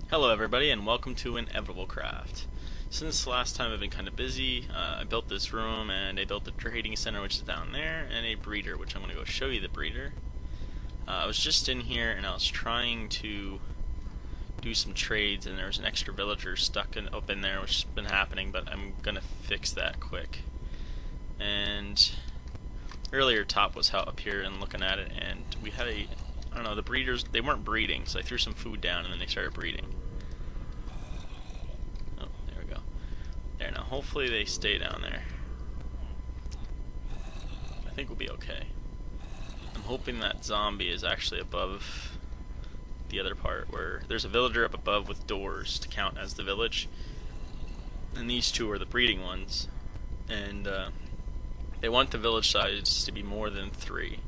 Hello everybody and welcome to Inevitable Craft. Since last time I've been kind of busy, I built this room and I built the trading center which is down there and a breeder which I'm going to go show you the breeder. I was just in here and I was trying to do some trades and there was an extra villager stuck up in there which has been happening, but I'm going to fix that quick. And earlier Top was out up here and looking at it and we had I don't know, the breeders, they weren't breeding, so I threw some food down and then they started breeding. Oh, there we go. There, now hopefully they stay down there. I think we'll be okay. I'm hoping that zombie is actually above the other part where there's a villager up above with doors to count as the village. And these two are the breeding ones. And they want the village size to be more than 3.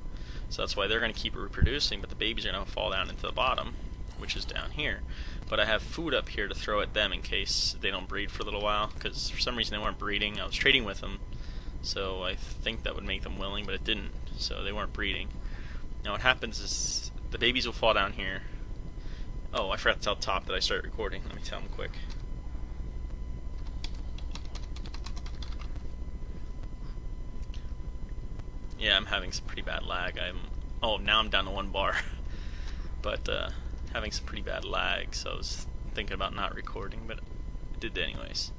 So that's why they're going to keep reproducing, but the babies are going to fall down into the bottom, which is down here. But I have food up here to throw at them in case they don't breed for a little while, because for some reason they weren't breeding. I was trading with them, so I think that would make them willing, but it didn't, so they weren't breeding. Now what happens is the babies will fall down here. Oh, I forgot to tell Top that I started recording. Let me tell him quick. Yeah, I'm having some pretty bad lag. Oh, now I'm down to 1 bar. But having some pretty bad lag, so I was thinking about not recording, but I did anyways.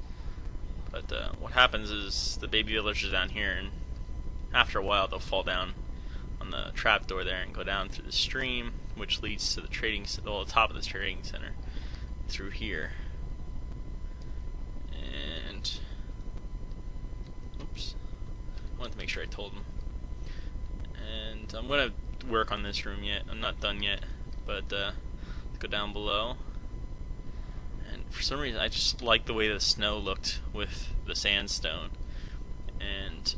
But what happens is the baby villagers down here, and after a while they'll fall down on the trapdoor there and go down through the stream, which leads to the the top of the trading center through here. And oops, I wanted to make sure I told them. And I'm going to work on this room yet. I'm not done yet, but let's go down below. And for some reason I just like the way the snow looked with the sandstone. And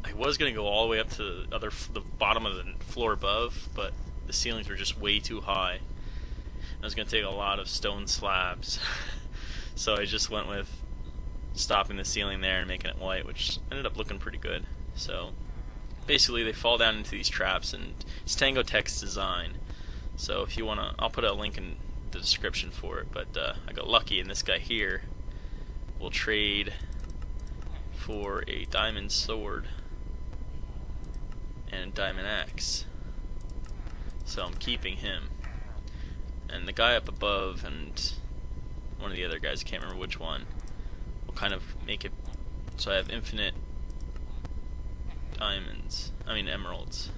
I was going to go all the way up to the bottom of the floor above, but the ceilings were just way too high. I was going to take a lot of stone slabs. So I just went with stopping the ceiling there and making it white, which ended up looking pretty good. So basically they fall down into these traps, and it's Tango Tech's design. So if you wanna, I'll put a link in the description for it, but I got lucky and this guy here will trade for a diamond sword and a diamond axe. So I'm keeping him. And the guy up above and one of the other guys, I can't remember which one, will kind of make it so I have infinite emeralds.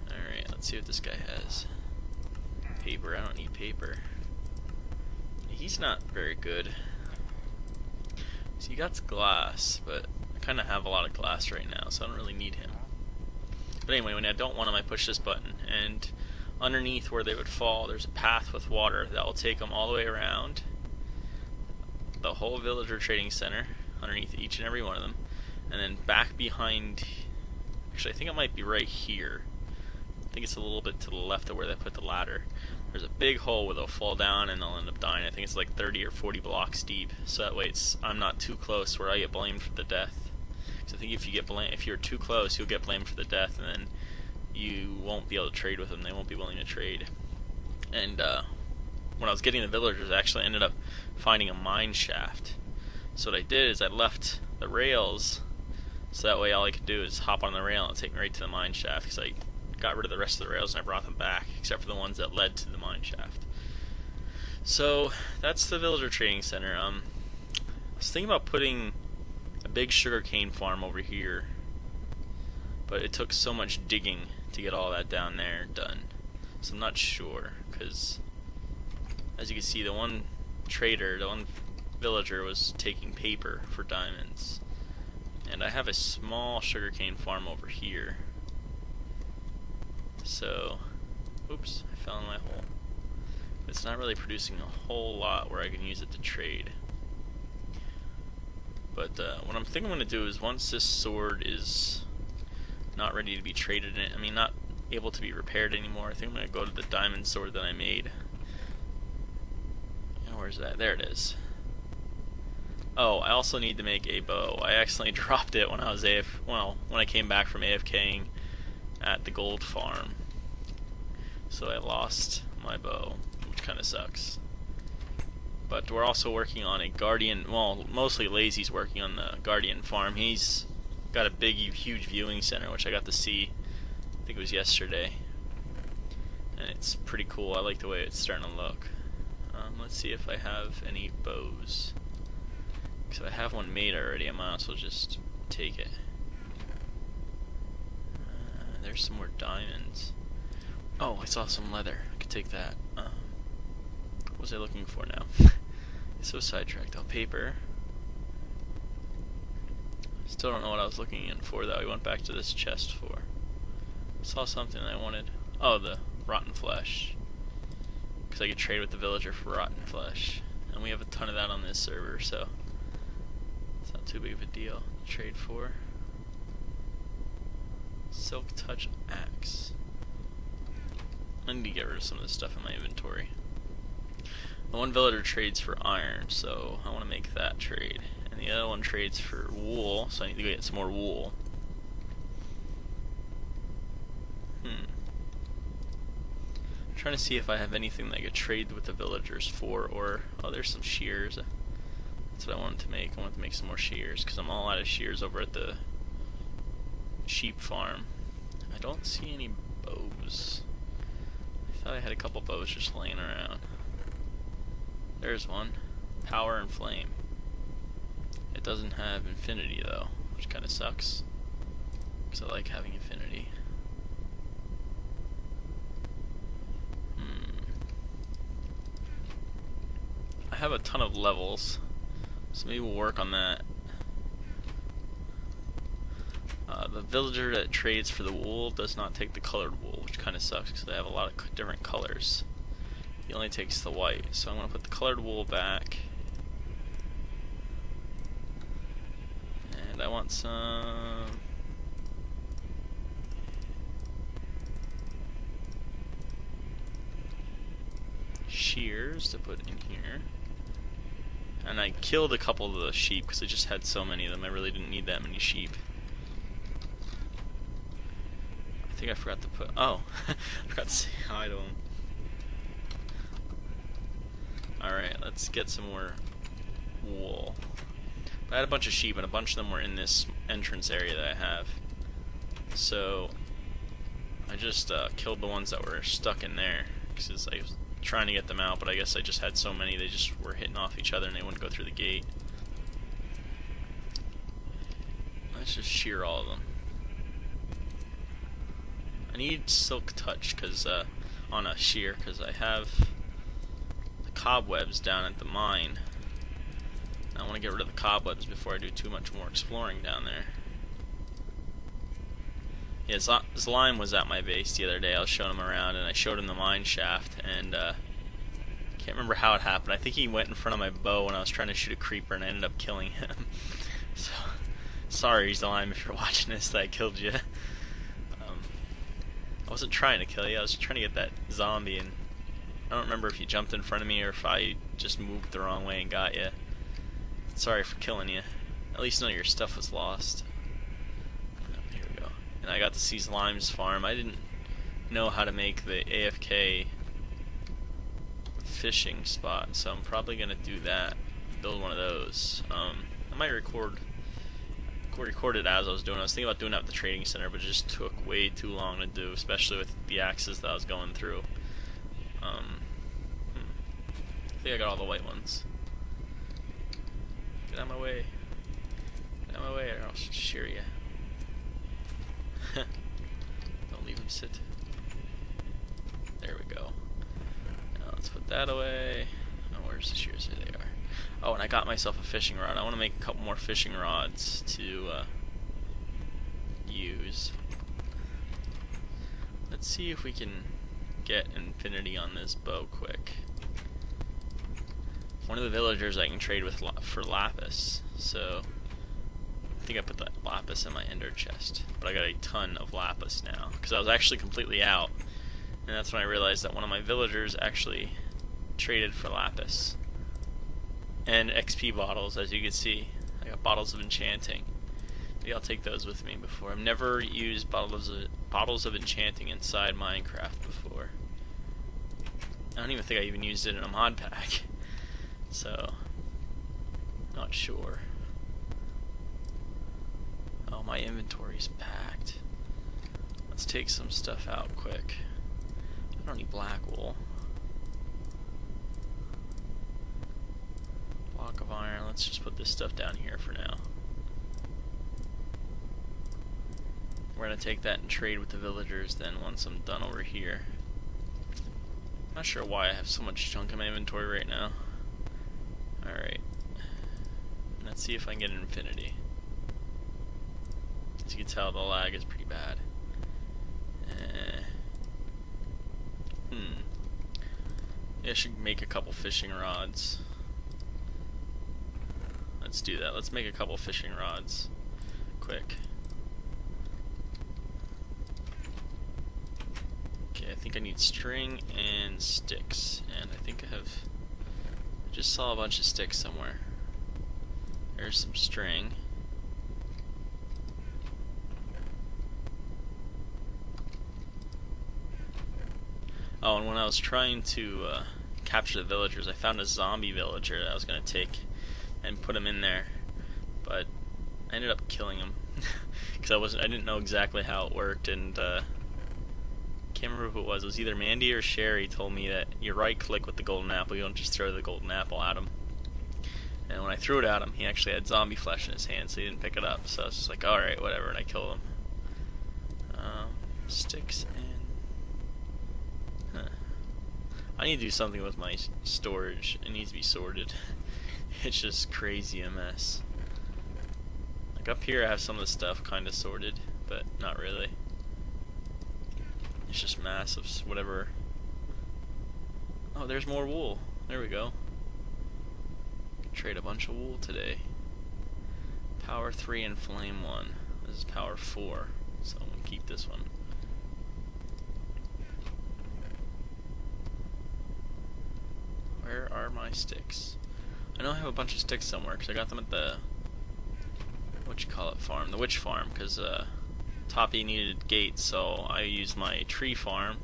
Alright, let's see what this guy has. Paper, I don't need paper. He's not very good. So he got glass, but I kind of have a lot of glass right now, so I don't really need him. But anyway, when I don't want him, I push this button, and underneath where they would fall, there's a path with water that will take them all the way around the whole villager trading center, underneath each and every one of them. And then back behind, actually I think it might be right here. I think it's a little bit to the left of where they put the ladder. There's a big hole where they'll fall down and they'll end up dying. I think it's like 30 or 40 blocks deep. So that way I'm not too close where I get blamed for the death. Because I think if you're too close, you'll get blamed for the death, and then you won't be able to trade with them. They won't be willing to trade. And when I was getting the villagers, I actually ended up finding a mine shaft. So what I did is I left the rails. So that way all I could do is hop on the rail and it'll take me right to the mine shaft, because I got rid of the rest of the rails and I brought them back, except for the ones that led to the mine shaft. So that's the villager trading center. I was thinking about putting a big sugarcane farm over here, but it took so much digging to get all that down there done. So I'm not sure, because as you can see, the one villager was taking paper for diamonds. And I have a small sugarcane farm over here. So, oops, I fell in my hole. It's not really producing a whole lot where I can use it to trade. But what I'm thinking I'm going to do is, once this sword is not ready to be traded in, not able to be repaired anymore, I think I'm going to go to the diamond sword that I made. Where's that? There it is. Oh, I also need to make a bow. I accidentally dropped it when I was when I came back from AFKing at the gold farm. So I lost my bow, which which kind of sucks. But we're also working on a Guardian, well, mostly Lazy's working on the Guardian farm. He's got a big, huge viewing center, which I got to see, I think it was yesterday. And it's pretty cool. I like the way it's starting to look. Let's see if I have any bows. Because if I have one made already, I might as well just take it. There's some more diamonds. Oh, I saw some leather. I could take that. What was I looking for now? So sidetracked. Oh, paper. Still don't know what I was looking in for, though. We went back to this chest for. Saw something I wanted. Oh, the rotten flesh. Because I could trade with the villager for rotten flesh. And we have a ton of that on this server, so it's not too big of a deal to trade for. Silk Touch Axe. I need to get rid of some of this stuff in my inventory. The one villager trades for iron, so I want to make that trade. And the other one trades for wool, so I need to go get some more wool. I'm trying to see if I have anything that I could trade with the villagers for, or... Oh, there's some shears. That's what I wanted to make. I wanted to make some more shears, because I'm all out of shears over at the sheep farm. I don't see any bows. I thought I had a couple bows just laying around. There's one. Power and flame. It doesn't have infinity though, which kind of sucks, because I like having infinity. I have a ton of levels, so maybe we'll work on that. The villager that trades for the wool does not take the colored wool, which kind of sucks because they have a lot of different colors. He only takes the white, so I'm going to put the colored wool back. And I want some... shears to put in here. And I killed a couple of the sheep because I just had so many of them. I really didn't need that many sheep. I think I forgot to put... Oh, I forgot to say hi to them. Alright, let's get some more wool. I had a bunch of sheep, and a bunch of them were in this entrance area that I have. So, I just killed the ones that were stuck in there, because I was trying to get them out, but I guess I just had so many, they just were hitting off each other and they wouldn't go through the gate. Let's just shear all of them. I need Silk Touch on a shear, because I have the cobwebs down at the mine. I want to get rid of the cobwebs before I do too much more exploring down there. Yeah, Slime was at my base the other day. I was showing him around, and I showed him the mine shaft, and can't remember how it happened. I think he went in front of my bow when I was trying to shoot a creeper, and I ended up killing him. So, sorry, Slime, if you're watching this, that I killed you. I wasn't trying to kill you. I was trying to get that zombie, and I don't remember if you jumped in front of me or if I just moved the wrong way and got you. Sorry for killing you. At least none of your stuff was lost. Here we go. And I got to see Slime's farm. I didn't know how to make the AFK fishing spot, so I'm probably gonna do that. Build one of those. I might record it as I was doing. I was thinking about doing it at the trading center, but it just took way too long to do, especially with the axes that I was going through. I think I got all the white ones. Get out of my way. Get out of my way, or I'll shear you. Don't leave him sit. There we go. Now let's put that away. Oh, where's the shears? Here they are. Oh, and I got myself a fishing rod. I want to make a couple more fishing rods to use. Let's see if we can get infinity on this bow quick. One of the villagers I can trade with for lapis, so I think I put that lapis in my ender chest, but I got a ton of lapis now because I was actually completely out, and that's when I realized that one of my villagers actually traded for lapis and XP bottles. As you can see, I got bottles of enchanting. Maybe I'll take those with me before. I've never used bottles of enchanting inside Minecraft before. I don't even think I even used it in a mod pack. So, not sure. Oh, my inventory's packed. Let's take some stuff out quick. I don't need black wool. Block of iron. Let's just put this stuff down here for now. We're gonna take that and trade with the villagers then once I'm done over here. Not sure why I have so much junk in my inventory right now. Alright. Let's see if I can get an infinity. As you can tell, the lag is pretty bad. Yeah, I should make a couple fishing rods. Let's do that. Let's make a couple fishing rods. Quick. Okay, I think I need string and sticks. And I think I just saw a bunch of sticks somewhere. There's some string. Oh, and when I was trying to capture the villagers, I found a zombie villager that I was going to take and put him in there, but I ended up killing him because I didn't know exactly how it worked, and can't remember who it was. It was either Mandy or Sherry told me that you right-click with the golden apple, you don't just throw the golden apple at him. And when I threw it at him, he actually had zombie flesh in his hand, so he didn't pick it up. So I was just like, alright, whatever, and I killed him. Sticks and... I need to do something with my storage. It needs to be sorted. It's just crazy a mess. Like up here I have some of the stuff kind of sorted, but not really. It's just massive, whatever. Oh, there's more wool. There we go. Trade a bunch of wool today. Power 3 and flame 1. This is power 4, so I'm gonna keep this one. Where are my sticks? I know I have a bunch of sticks somewhere because I got them at the farm, the witch farm, because Toppy needed gates, so I used my tree farm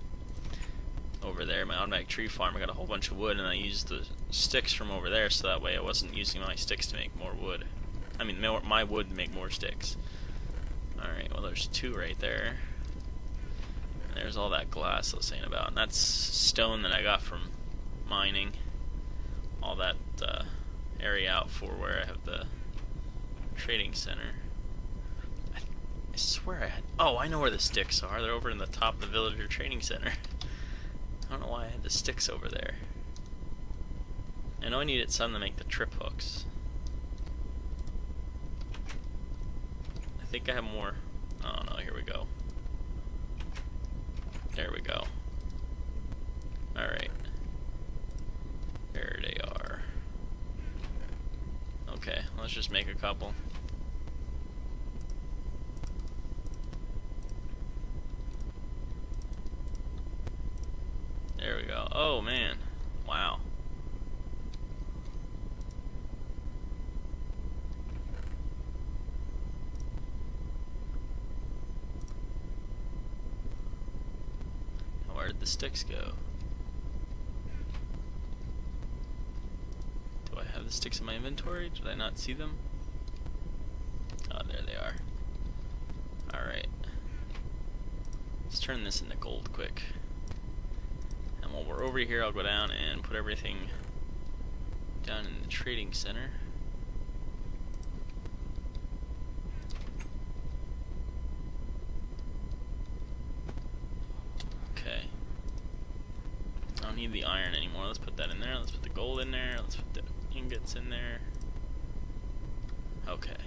over there, my automatic tree farm. I got a whole bunch of wood, and I used the sticks from over there, so that way I wasn't using my sticks to make more wood. I mean, my wood to make more sticks. Alright, well there's 2 right there. And there's all that glass I was saying about, and that's stone that I got from mining. All that area out for where I have the trading center. I swear I had... Oh, I know where the sticks are. They're over in the top of the villager trading center. I don't know why I had the sticks over there. I know I needed some to make the trip hooks. I think I have more. Oh no, here we go. There we go. Alright. There they are. Okay, let's just make a couple. There we go. Oh man. Wow. Now where did the sticks go? Do I have the sticks in my inventory? Did I not see them? Oh, there they are. Alright. Let's turn this into gold quick. And while we're over here, I'll go down and put everything down in the trading center. Okay. I don't need the iron anymore. Let's put that in there. Let's put the gold in there. Let's put the ingots in there. Okay.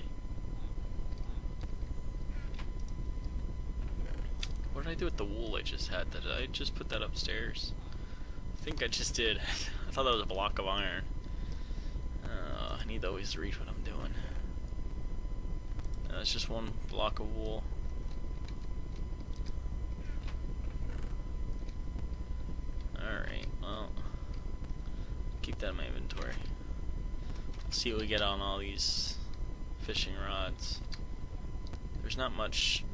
What did I do with the wool I just had? Did I just put that upstairs? I think I just did. I thought that was a block of iron. I need to always read what I'm doing. That's just one block of wool. Alright, well, keep that in my inventory. Let's see what we get on all these fishing rods. There's not much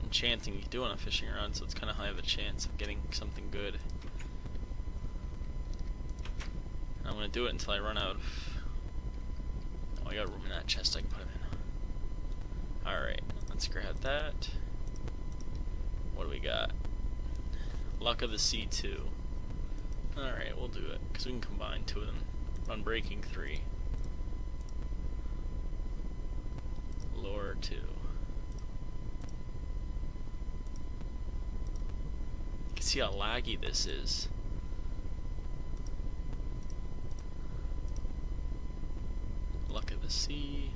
enchanting you can do on a fishing rod, so it's kind of high of a chance of getting something good. I'm gonna do it until I run out of... Oh, I got room in that chest I can put him in. Alright, let's grab that. What do we got? Luck of the Sea 2. Alright, we'll do it, because we can combine two of them. Unbreaking 3. Lore 2. You can see how laggy this is. Luck of the Sea.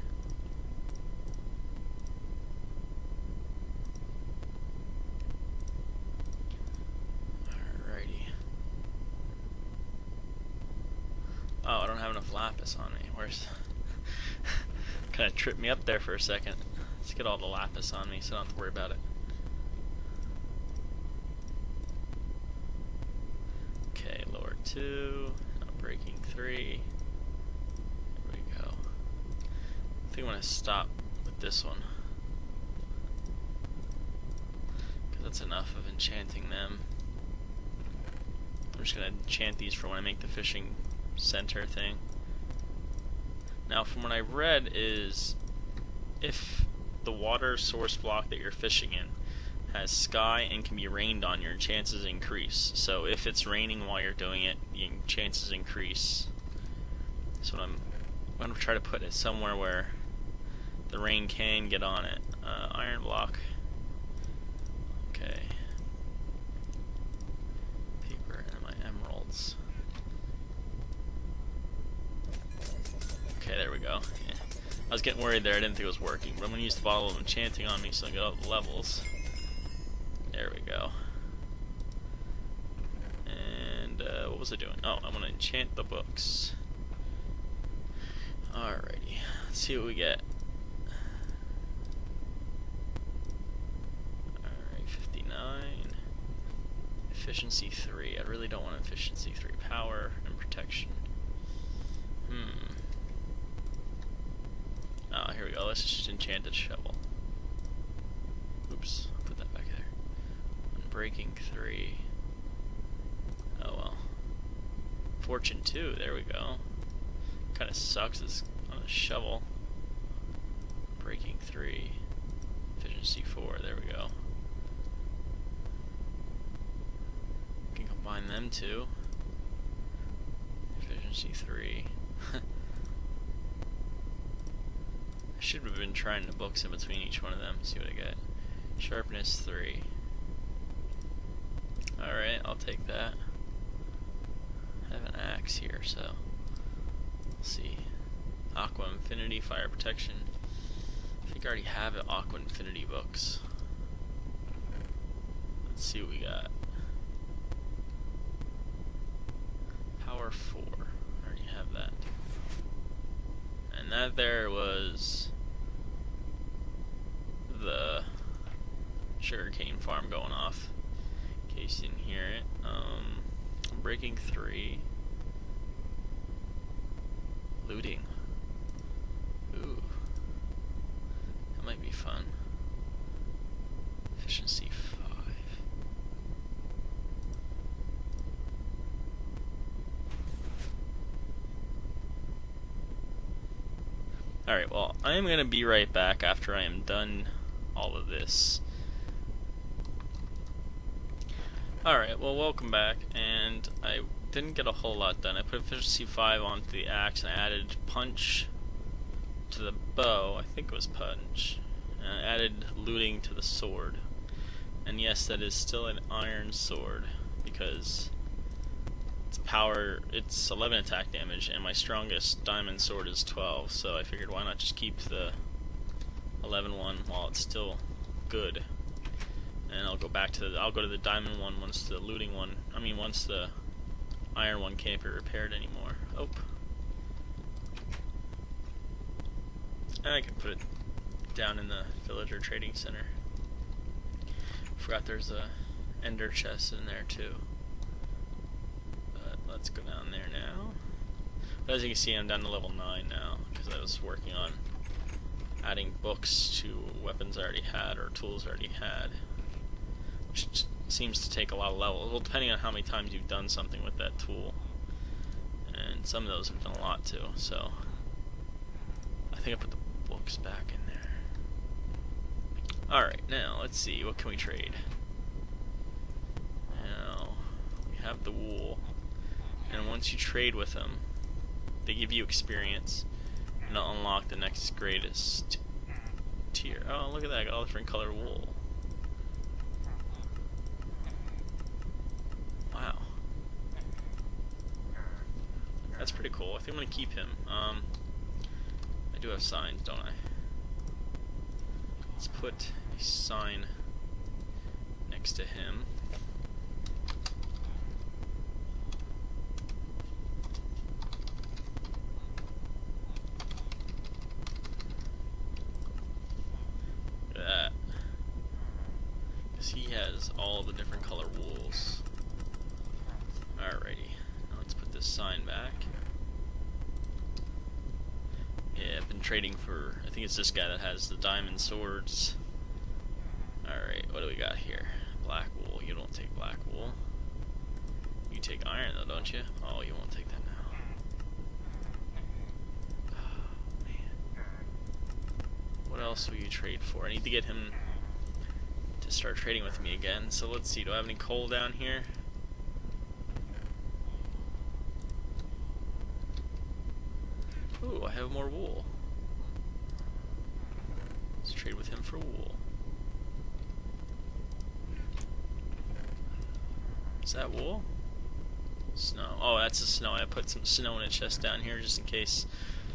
Alrighty. Oh, I don't have enough lapis on me. Where's... kind of tripped me up there for a second. Let's get all the lapis on me so I don't have to worry about it. Okay, lower 2, breaking 3. There we go. I think I'm gonna stop with this one, because that's enough of enchanting them. I'm just gonna enchant these for when I make the fishing center thing. Now, from what I read is, if the water source block that you're fishing in has sky and can be rained on, your chances increase. So if it's raining while you're doing it, your chances increase. So I'm going to try to put it somewhere where the rain can get on it. Iron block. Okay. Paper and my emeralds. Okay, there we go. Yeah. I was getting worried there, I didn't think it was working, but I'm going to use the bottle of enchanting on me so I get all the levels. There we go. And what was I doing? Oh, I'm going to enchant the books. Alrighty, let's see what we get. Alright, 59. Efficiency 3. I really don't want efficiency 3. Power and protection. Oh, here we go. Let's just enchant a shovel. Oops, I'll put that back there. Unbreaking 3. Oh well. Fortune 2, there we go. Kinda sucks, it's on a shovel. Breaking 3. Efficiency 4, there we go. Can combine them two. Efficiency 3. I should have been trying the books in between each one of them. See what I get. Sharpness 3. Alright, I'll take that. I have an axe here, so we'll see. Aqua Infinity, Fire Protection. I think I already have it, Aqua Infinity books. Let's see what we got. Power 4. I already have that. And that there was the sugarcane farm going off, in case you didn't hear it. Breaking 3. Looting. Ooh. That might be fun. Efficiency 5. Alright, well, I am going to be right back after I am done all of this. Alright, well, welcome back, and I didn't get a whole lot done. I put efficiency 5 onto the axe, and I added punch to the bow. I think it was punch. And I added looting to the sword. And yes, that is still an iron sword, because its power, it's 11 attack damage, and my strongest diamond sword is 12, so I figured why not just keep the 11 one while it's still good. And I'll go back to I'll go to the diamond one once the looting one, once the iron one can't be repaired anymore. Oh. And I can put it down in the villager trading center. Forgot there's a ender chest in there too. But let's go down there now. But as you can see, I'm down to level 9 now, because I was working on adding books to weapons I already had, or tools I already had. Which seems to take a lot of levels. Well, depending on how many times you've done something with that tool. And and some of those have done a lot too, so I think I put the books back in there. Alright, now let's see, what can we trade? Now, we have the wool, and once you trade with them, they give you experience, and they'll unlock the next greatest tier. Oh, look at that, I got all different color wool. Wow. That's pretty cool. I think I'm going to keep him. I do have signs, don't I? Let's put a sign next to him. Look at that. Because he has all the different color wools. Alrighty. Now let's put this sign back. Yeah, I've been trading for, I think it's this guy that has the diamond swords. Alright, what do we got here? Black wool. You don't take black wool. You take iron though, don't you? Oh, you won't take that now. Oh, man. What else will you trade for? I need to get him to start trading with me again. So let's see, do I have any coal down here? Ooh, I have more wool. Let's trade with him for wool. Is that wool? Snow. Oh, that's the snow. I put some snow in a chest down here just in case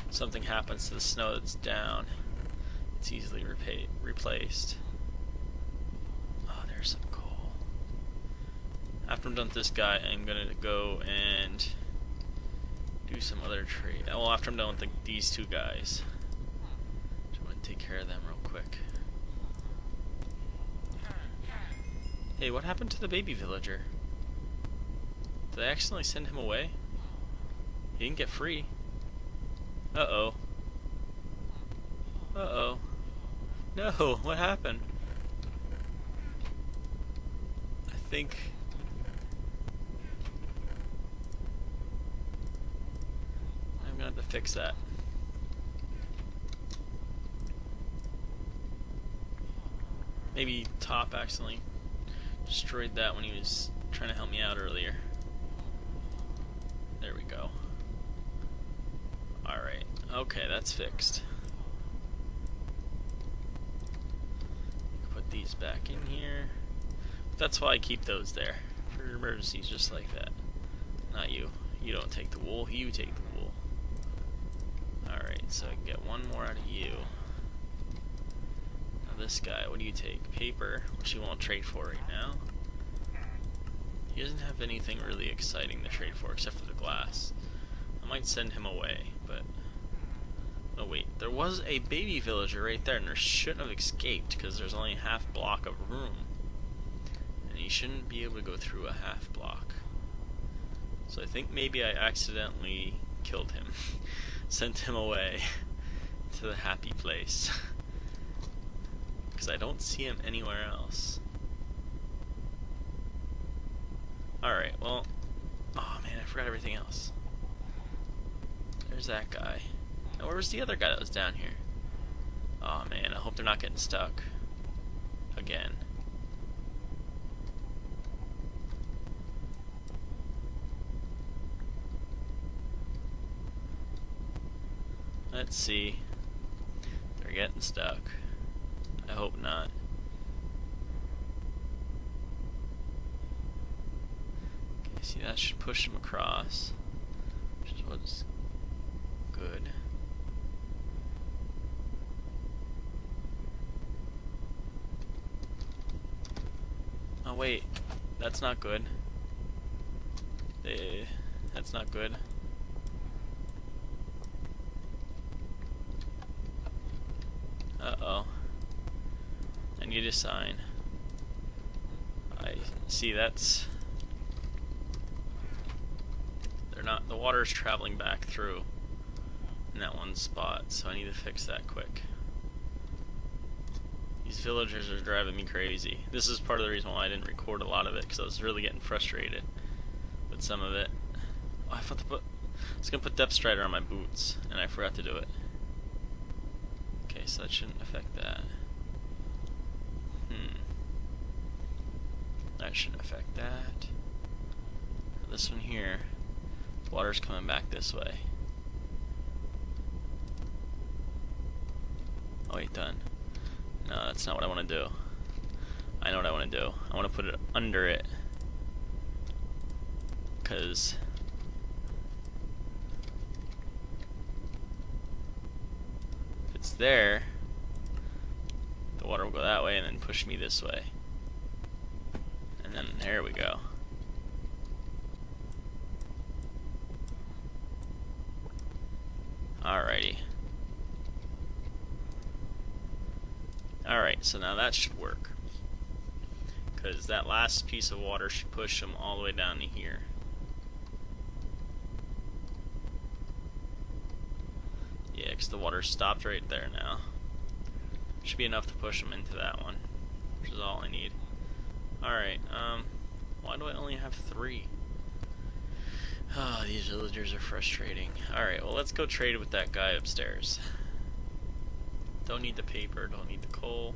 something happens to the snow that's down. It's easily replaced. Oh, there's some coal. After I'm done with this guy, I'm gonna go and do some other trade. Well, after I'm done with these two guys, just want to take care of them real quick. Hey, what happened to the baby villager? Did I accidentally send him away? He didn't get free. Uh-oh. Uh-oh. No, what happened? I think I'm gonna have to fix that. Maybe Top accidentally destroyed that when he was trying to help me out earlier. There we go. Alright. Okay, that's fixed. Put these back in here. That's why I keep those there. For emergencies just like that. Not you. You don't take the wool, you take the wool. Alright, so I can get one more out of you. Now this guy, what do you take? Paper, which you won't trade for right now. He doesn't have anything really exciting to trade for except for the glass. I might send him away, but... Oh wait, there was a baby villager right there, and there shouldn't have escaped because there's only a half block of room. And he shouldn't be able to go through a half block. So I think maybe I accidentally killed him. Sent him away to the happy place. Because I don't see him anywhere else. Alright, well... Oh man, I forgot everything else. There's that guy. Now where was the other guy that was down here? Oh man, I hope they're not getting stuck. Again. Let's see. They're getting stuck. I hope not. Okay, see, that should push them across, which is what's good. Oh wait, that's not good. That's not good. Uh-oh. I need a sign. I see that's... They're not... The water's traveling back through in that one spot, so I need to fix that quick. These villagers are driving me crazy. This is part of the reason why I didn't record a lot of it, because I was really getting frustrated with some of it. Oh, I thought I was gonna put Depth Strider on my boots, and I forgot to do it. Okay, so that shouldn't affect that. That shouldn't affect that. This one here, water's coming back this way. Oh wait, done. No, that's not what I want to do. I know what I want to do. I want to put it under it. Because if it's there, the water will go that way and then push me this way. And then there we go. Alrighty. Alright, so now that should work. Because that last piece of water should push them all the way down to here. Yeah, because the water stopped right there now. Should be enough to push them into that one, which is all I need. Alright, why do I only have 3? Oh, these villagers are frustrating. Alright, well let's go trade with that guy upstairs. Don't need the paper, don't need the coal,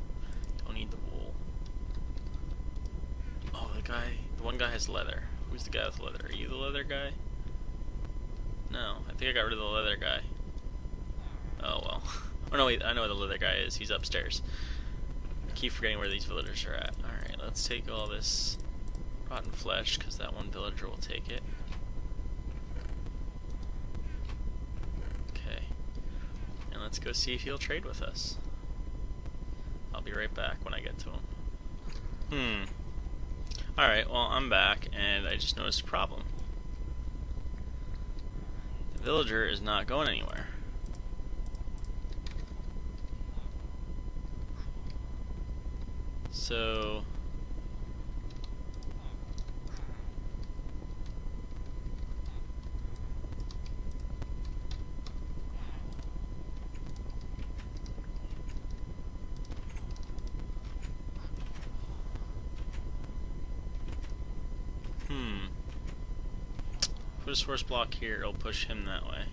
don't need the wool. Oh, the one guy has leather. Who's the guy with leather? Are you the leather guy? No, I think I got rid of the leather guy. Oh well. Oh no, wait, I know where the leather guy is. He's upstairs. I keep forgetting where these villagers are at. Alright, let's take all this rotten flesh, because that one villager will take it. Okay. And let's go see if he'll trade with us. I'll be right back when I get to him. Alright, well, I'm back, and I just noticed a problem. The villager is not going anywhere. So put a source block here, it'll push him that way.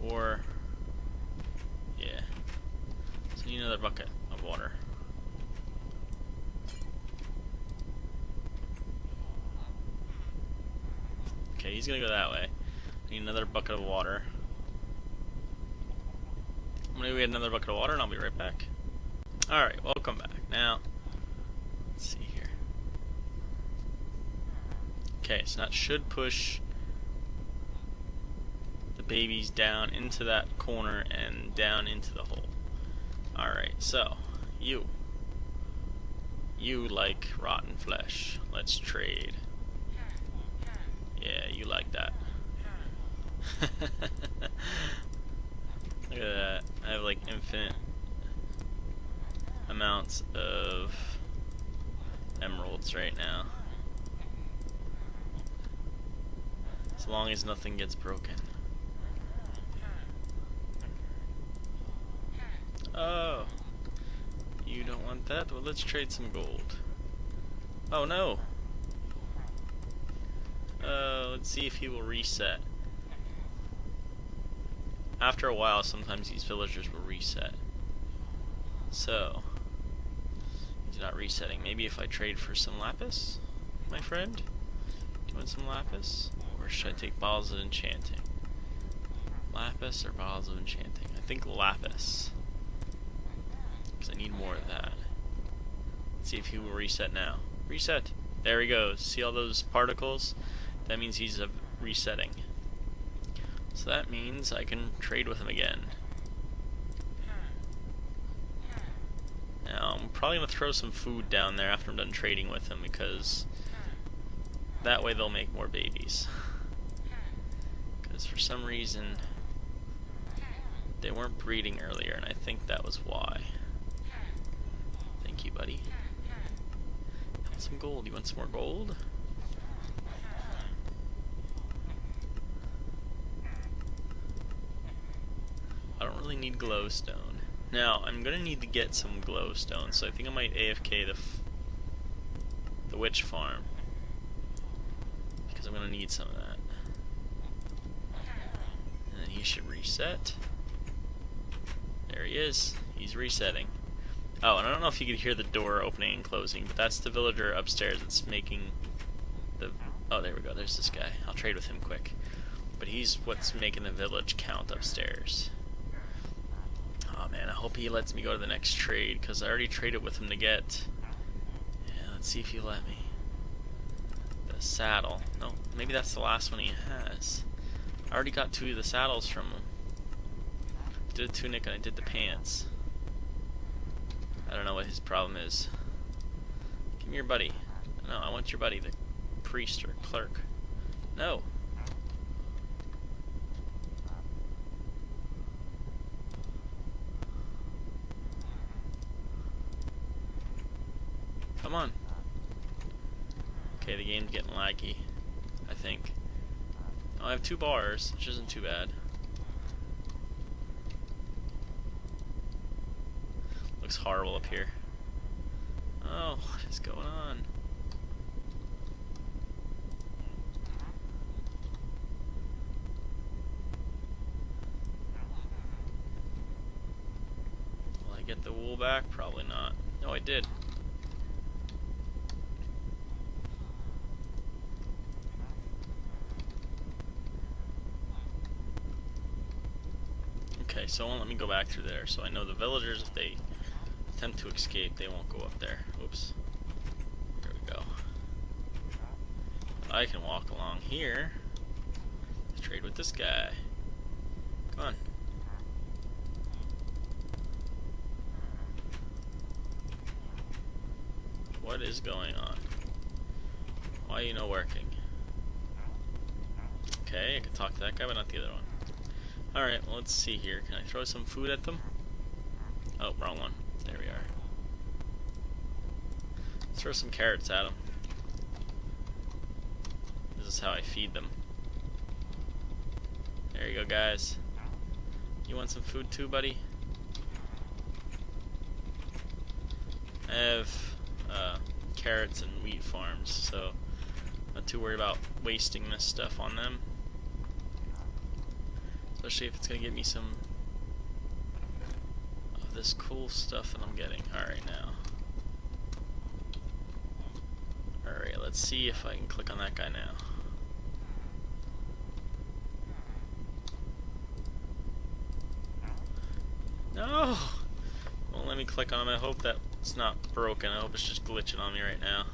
Or yeah. So you need another bucket of water. Okay, he's gonna go that way. I need another bucket of water. I'm gonna get another bucket of water and I'll be right back. Alright, welcome back. Now, let's see here. Okay, so that should push the babies down into that corner and down into the hole. Alright, so, you like rotten flesh. Let's trade. Yeah, you like that. Look at that. I have like infinite amounts of emeralds right now. As long as nothing gets broken. Oh, you don't want that? Well, let's trade some gold. Oh no! Let's see if he will reset. After a while, sometimes these villagers will reset. So, he's not resetting. Maybe if I trade for some lapis, my friend? Do you want some lapis? Or should I take bottles of enchanting? Lapis or bottles of enchanting? I think lapis. Because I need more of that. Let's see if he will reset now. Reset! There he goes. See all those particles? That means he's resetting. So that means I can trade with him again. Now, I'm probably going to throw some food down there after I'm done trading with him, because that way they'll make more babies. Because for some reason they weren't breeding earlier, and I think that was why. Thank you, buddy. Have some gold. You want some more gold? I don't really need glowstone. Now, I'm gonna need to get some glowstone, so I think I might AFK the witch farm, because I'm gonna need some of that. And then he should reset. There he is. He's resetting. Oh, and I don't know if you could hear the door opening and closing, but that's the villager upstairs that's making the... Oh, there we go. There's this guy. I'll trade with him quick. But he's what's making the village count upstairs. Oh man, I hope he lets me go to the next trade, because I already traded with him to get... Yeah, let's see if he let me. The saddle. No, maybe that's the last one he has. I already got 2 of the saddles from him. I did a tunic and I did the pants. I don't know what his problem is. Give me your buddy. No, I want your buddy, the priest or clerk. No. Come on. Okay, the game's getting laggy, I think. Oh, I have 2 bars, which isn't too bad. Looks horrible up here. Oh, what is going on? Will I get the wool back? Probably not. No, I did. Okay, so it won't let me go back through there, so I know the villagers, if they attempt to escape, they won't go up there. Oops. There we go. I can walk along here. Let's trade with this guy. Come on. What is going on? Why are you not working? Okay, I can talk to that guy, but not the other one. Alright, well, let's see here. Can I throw some food at them? Oh, wrong one. There we are. Let's throw some carrots at them. This is how I feed them. There you go, guys. You want some food too, buddy? I have carrots and wheat farms, so not too worried about wasting this stuff on them. Especially if it's going to give me some of this cool stuff that I'm getting. Alright, now. Alright, let's see if I can click on that guy now. No! Won't let me click on him. I hope that's not broken. I hope it's just glitching on me right now.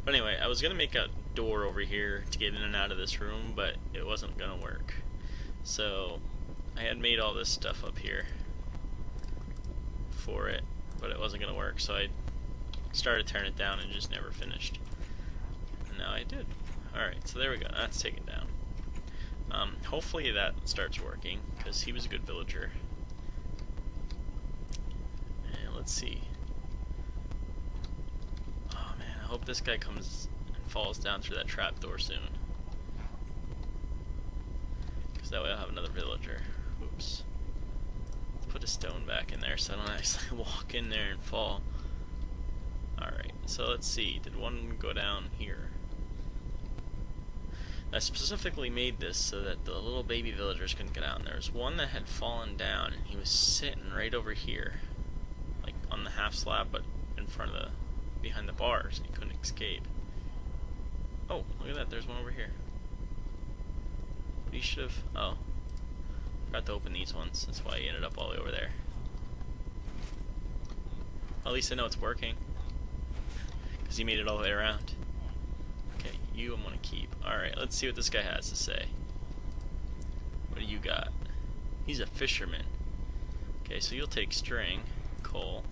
But anyway, I was going to make a door over here to get in and out of this room, but it wasn't going to work. So I had made all this stuff up here for it, but it wasn't going to work, so I started turning it down and just never finished. And now I did. Alright, so there we go. That's taken down. Hopefully that starts working, because he was a good villager. And let's see. Oh man, I hope this guy comes and falls down through that trapdoor soon. That way I'll have another villager. Oops. Let's put a stone back in there so I don't actually walk in there and fall. Alright, so let's see. Did one go down here? I specifically made this so that the little baby villagers couldn't get out. And there was one that had fallen down and he was sitting right over here. Like on the half slab, but in front of the... behind the bars, and he couldn't escape. Oh, look at that. There's one over here. You should have... Oh. Forgot to open these ones. That's why he ended up all the way over there. At least I know it's working. Because he made it all the way around. Okay, you I'm going to keep. Alright, let's see what this guy has to say. What do you got? He's a fisherman. Okay, so you'll take string, coal.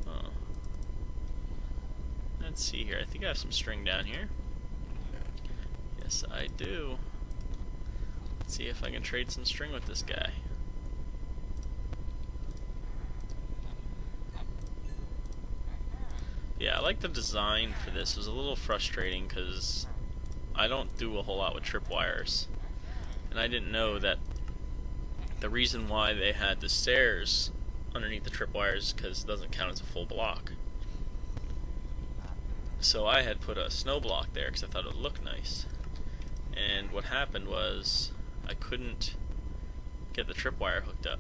Oh. Let's see here. I think I have some string down here. Yes, I do. Let's see if I can trade some string with this guy. Yeah, I like the design for this. It was a little frustrating because I don't do a whole lot with tripwires. And I didn't know that the reason why they had the stairs underneath the tripwires is because it doesn't count as a full block. So I had put a snow block there because I thought it would look nice. And what happened was I couldn't get the tripwire hooked up.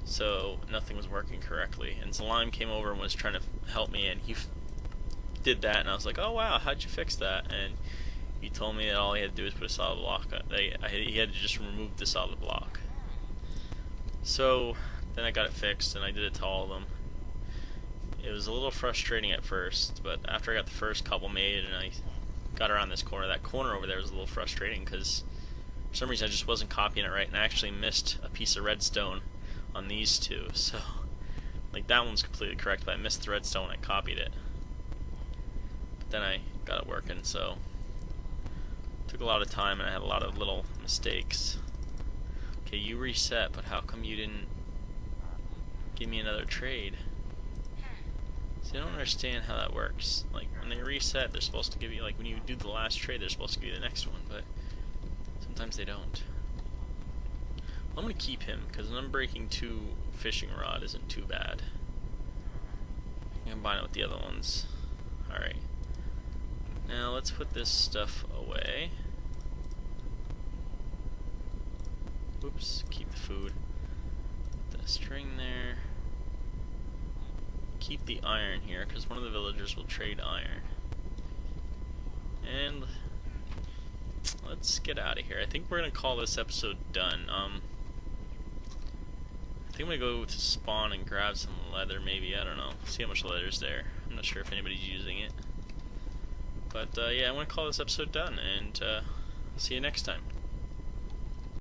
So nothing was working correctly. And Zalime came over and was trying to help me, and he did that, and I was like, oh wow, how'd you fix that? And he told me that all he had to do was put a solid block. He had to just remove the solid block. So then I got it fixed, and I did it to all of them. It was a little frustrating at first, but after I got the first couple made and I got around this corner, that corner over there was a little frustrating because for some reason I just wasn't copying it right, and I actually missed a piece of redstone on these two. So like that one's completely correct, but I missed the redstone when I copied it. But then I got it working, so it took a lot of time and I had a lot of little mistakes. Okay, you reset, but how come you didn't give me another trade? See, I don't understand how that works. Like, when they reset, they're supposed to give you, like, when you do the last trade, they're supposed to give you the next one, but sometimes they don't. Well, I'm gonna keep him, because an unbreaking 2 fishing rod isn't too bad. I can combine it with the other ones. Alright. Now, let's put this stuff away. Oops, keep the food. Put the string there. Keep the iron here, because one of the villagers will trade iron. And let's get out of here. I think we're gonna call this episode done. I think I'm gonna go to spawn and grab some leather, maybe. I don't know. See how much leather's there. I'm not sure if anybody's using it. But yeah, I'm gonna call this episode done, and see you next time.